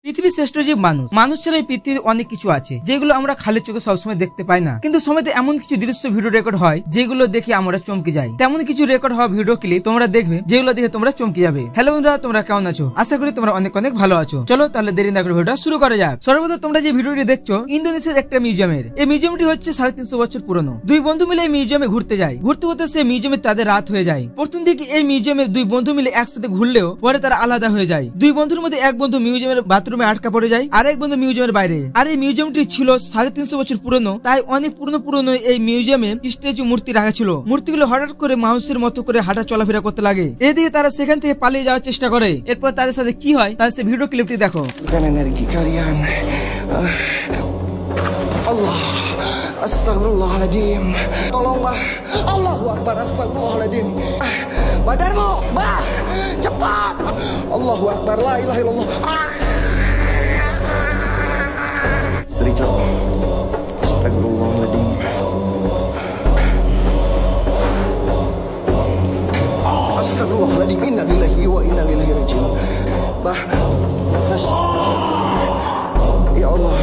পৃথিবীর শ্রেষ্ঠ জীব মানুষ। মানুষ ছাড়া এই পৃথিবীতে অনেক কিছু আছে যেগুলো আমরা খালি চোখে সবসময় দেখতে পাই না, কিন্তু সময়তে এমন কিছু দৃশ্য ভিডিও রেকর্ড হয় যেগুলো দেখে আমরা চমকে যাই। তেমন কিছু রেকর্ড হওয়া ভিডিও ক্লিপ তোমরা দেখবে যেগুলো দেখে তোমরা চমকে যাবে। হ্যালো বন্ধুরা, তোমরা কেমন আছো? আশা করি তোমরা অনেক অনেক ভালো আছো। চলো তাহলে দেরি না করে ভিডিওটা শুরু করা যাক। সর্বপ্রথম তোমরা যে ভিডিওটি দেখছো ইন্দোনেশিয়ার একটা মিউজিয়ামের। এই মিউজিয়ামটি হচ্ছে 350 বছর পুরনো। দুই বন্ধু মিলে এই মিউজিয়ামে ঘুরতে যায়। ঘুরতে ঘুরতে সেই মিউজিয়ামে তাদের রাত হয়ে যায়। প্রথম দিকে এই মিউজিয়ামে দুই বন্ধু মিলে একসাথে ঘুরলেও পরে তারা আলাদা হয়ে যায়। দুই বন্ধুর মধ্যে এক বন্ধু মিউজিয়ামের বাথরুমে আটকা পড়ে যায়, আর এক বন্ধু মিউজিয়ামের বাইরে। আর এই মিউজিয়ামটি ছিল 350 বছর পুরনো, তাই অনেক পুরনো এই মিউজিয়ামে স্ট্যাচু মূর্তি রাখা ছিল। মূর্তিগুলো হঠাৎ করে মানুষের মতো করে হাঁটা চলাফেরা করতে লাগে। এদিকে তারা সেখান থেকে পালিয়ে যাওয়ার চেষ্টা করে। এরপর তাদের সাথে কি হয় তাদের সে ভিডিও ক্লিপটি দেখো। energi kalian. Allah, astagfirullahaladzim. Tolong bah, Allahu Akbar, astagfirullahaladzim. Badanmu, bah, cepat. Allahu Akbar, la ilaha illallah. Serikat, astagfirullahaladzim. Astagfirullahaladzim, inna lillahi wa inna ilaihi raji'un. Bah, ya Allah.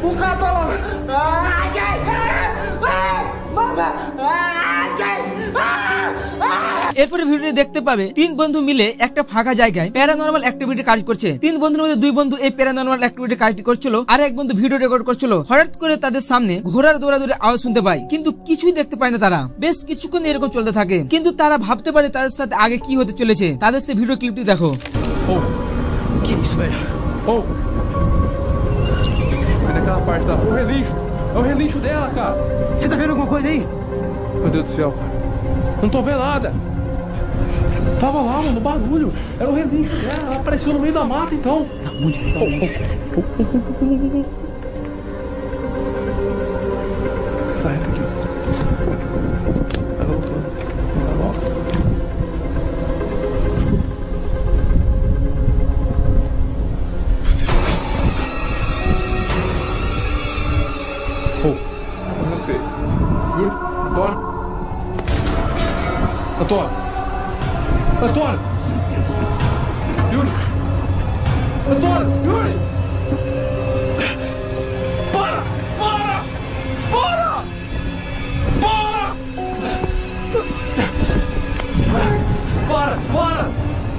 Buka tolong. এরপরে ভিডিওটি দেখতে পাবে তিন বন্ধু মিলে একটা ফাঁকা জায়গায় প্যারানরমাল অ্যাক্টিভিটি কাজ করছে। তিন বন্ধুর মধ্যে দুই বন্ধু এই প্যারানরমাল অ্যাক্টিভিটি কাজটি করছিল, আর এক বন্ধু ভিডিও রেকর্ড করছিল। হঠাৎ করে তাদের সামনে ঘোড়ার দৌড়াদৌড়ি আওয়াজ শুনতে পায়, কিন্তু কিছুই দেখতে পায় না তারা। বেশ কিছুক্ষণ এরকম চলতে থাকে, কিন্তু তারা ভাবতে পারে তাদের সাথে আগে কি হতে চলেছে। তাদের সে ভিডিও ক্লিপটি দেখো। Que isso, velho? Olha aquela parte lá. O relincho. É o relincho dela, cara. Você tá vendo alguma coisa aí? Meu Deus do céu, cara. Não tô vendo nada. Tava lá, mano, o bagulho. Era o relincho dela. Ela apareceu no meio da mata, então. Sai daqui. Tá voltando. Tá bom. Antônio! Yuri! Antônio! Yuri! Para! Para! Para! Para! Para! Para!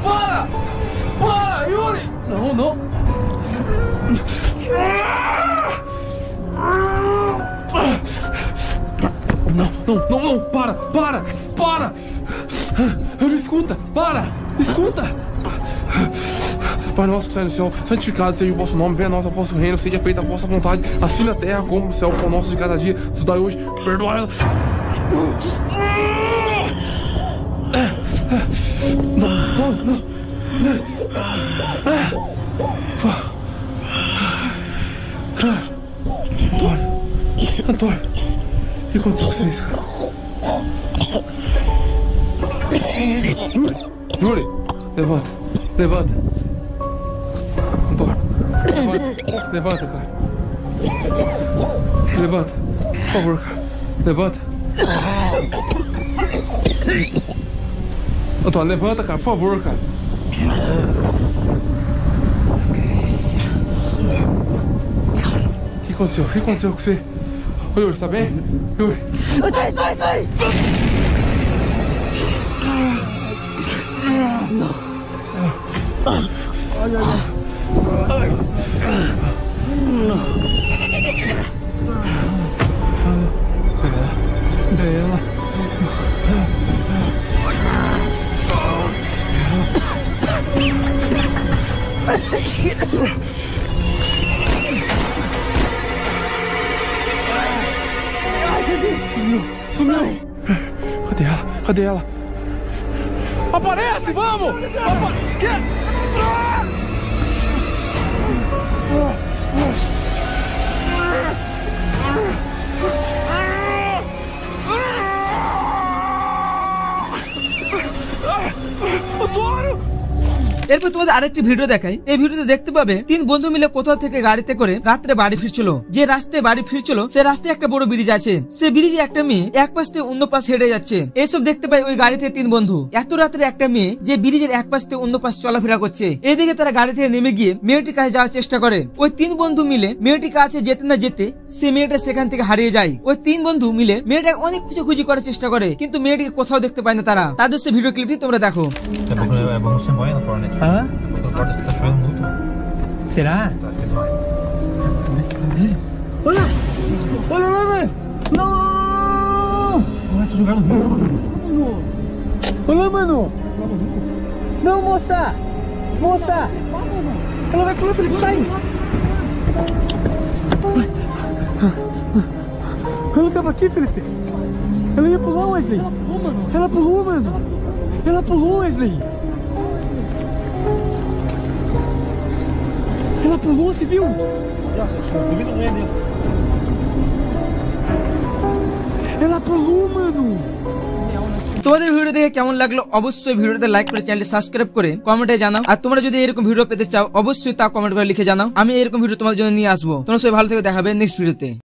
Para! Para! Yuri! Não, não! Não, para! Para! Para! Me escuta, para, escuta. Pai nosso que está no céu, santificado seja o vosso nome, venha a nós o vosso reino, seja feita a vossa vontade, assim na terra como no céu. O pão nosso de cada dia, nos dai hoje, perdoai ela. Não. Antônio, o que aconteceu com vocês, cara? Yuri, levanta. Antônio, levanta, cara. Levanta, por favor, cara. Levanta. Antônio, levanta, cara, por favor, cara. O que aconteceu? O que aconteceu com você? Ô, Yuri, tá bem? Yuri. Sai! Não. Pega ela. Sumiu. Cadê ela? Aparece, vamos! এরপর তোমাদের আরেকটি ভিডিও দেখাই। এই ভিডিওতে দেখতে পাবে 3 বন্ধু মিলে কোথাও থেকে গাড়িতে করে রাত্রে বাড়ি ফিরছিল। যে রাস্তায় বাড়ি ফিরছিল সে রাস্তায় একটা বড় ব্রিজ আছে। সে ব্রিজে একটা মেয়ে এক পাশ থেকে অন্য পাশ হেঁটে যাচ্ছে। এইসব দেখতে পাই ওই গাড়িতে 3 বন্ধু। এত রাত্রে একটা মেয়ে যে ব্রিজের এক পাশ থেকে অন্য পাশ চলাফেরা করছে। এদিকে তারা গাড়ি থেকে নেমে গিয়ে মেয়েটির কাছে যাওয়ার চেষ্টা করে। ওই 3 বন্ধু মিলে মেয়েটির কাছে যেতে না যেতে সে মেয়েটা সেখান থেকে হারিয়ে যায়। ওই 3 বন্ধু মিলে মেয়েটা অনেক খুঁজে করার চেষ্টা করে, কিন্তু মেয়েটিকে কোথাও দেখতে পায় না তারা। তাদের সে ভিডিও ক্লিপটি তোমরা দেখো। Vamos embora na Cornet. Hã? A porta tá chovendo muito. Será? Acho que vai. Olha! Olha lá, velho! Não! Vai se jogar no rio. Olha, mano! Não, moça! Moça! Ela vai pular, Felipe, sai! Ela tava aqui, Felipe! Ela ia pular, Wesley! Ela pulou, mano! Ela pulou, Wesley! Ela pulou, você viu? Ela pulou, mano! তোমাদের ভিডিও দেখে কেমন লাগলো অবশ্যই ভিডিওতে লাইক করে চ্যানেলটি সাবস্ক্রাইব করে কমেন্টে জানাও। আর তোমরা যদি এরকম ভিডিও পেতে চাও অবশ্যই তা কমেন্ট করে লিখে জানাও। আমি এরকম ভিডিও তোমাদের জন্য নিয়ে আসবো। তোমরা সবাই ভালো থেকে দেখাবে নেক্সট ভিডিওতে।